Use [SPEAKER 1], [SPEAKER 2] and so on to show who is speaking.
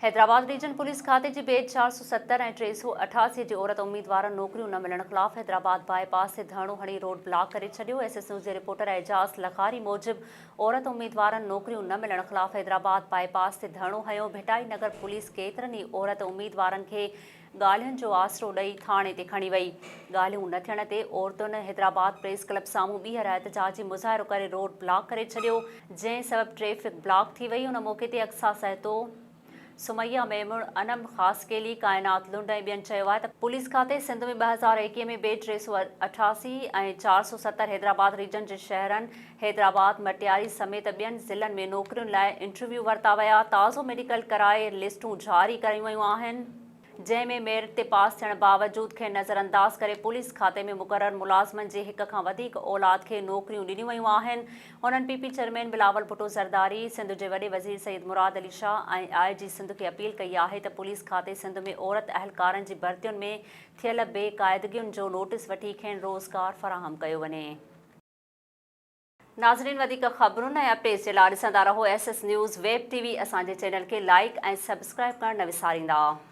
[SPEAKER 1] Hyderabad reason police खाते जी बेद 470 ऐं 388 जी औरत उम्मीदवारनि नौकरियूं न मिलण ख़िलाफ़ हैदराबाद बाईपास ते धरणो हणी रोड ब्लॉक करे छॾियो। एसएस न्यूज़ जे रिपोर्टर एजाज़ लखारी मूजिब औरत उम्मीदवारनि नौकरियूं न मिलण ख़िलाफ़ हैदराबाद बाईपास ते धरणो हयो। भिटाई नगर पुलिस केतिरनि ई औरत उम्मीदवारनि खे ॻाल्हियुनि जो आसरो ॾेई थाणे ते खणी वई। ॻाल्हियूं न थियण ते औरतुनि हैदराबाद प्रेस क्लब साम्हूं ॿीहर एहतजाजी मुज़ाहिरो करे रोड ब्लॉक करे छॾियो, जंहिं सबबि ट्रैफ़िक ब्लॉक थी वई। उन मौक़े ते अक्सा सहतो, सुमैया मेमुण, अनम ख़ासकेली, कायनात लुंड ऐं ॿियनि चयो आहे त पुलिस खाते सिंध में 2021 में बेड 388 ऐं 470 हैदराबाद रीजन जे शहरनि हैदराबाद, मटियारी समेत ॿियनि ज़िलनि में नौकरियुनि लाइ इंटरव्यू वरिता विया। ताज़ो मेडिकल कराए लिस्टूं जारी कयूं वयूं आहिनि, जंहिंमें मेरिट ते पास थियण बावजूदि खे नज़रअंदाज करे पुलिस खाते में मुक़रर मुलाज़िमनि जे हिक खां वधीक औलाद खे नौकरियूं ॾिनियूं वयूं आहिनि। उन्हनि पीपी चेयरमैन बिलावल भुट्टो ज़रदारी, सिंध जे वॾे वज़ीर सईद मुराद अली शाह ऐं आईजी सिंध खे अपील कई आहे त पुलिस खाते सिंध में औरत अहलकारनि जी भर्तियुनि में थियल बेक़ाइदगियुनि जो नोटिस वठी खेनि रोज़गार फ़राहम कयो वञे। नाज़रीन, वधीक ख़बरुनि ऐं अपडेट्स जे लाइ ॾिसंदा रहो एसएस न्यूज़ वेब टीवी। असांजे चैनल खे लाइक ऐं सब्सक्राइब करणु न विसारींदा।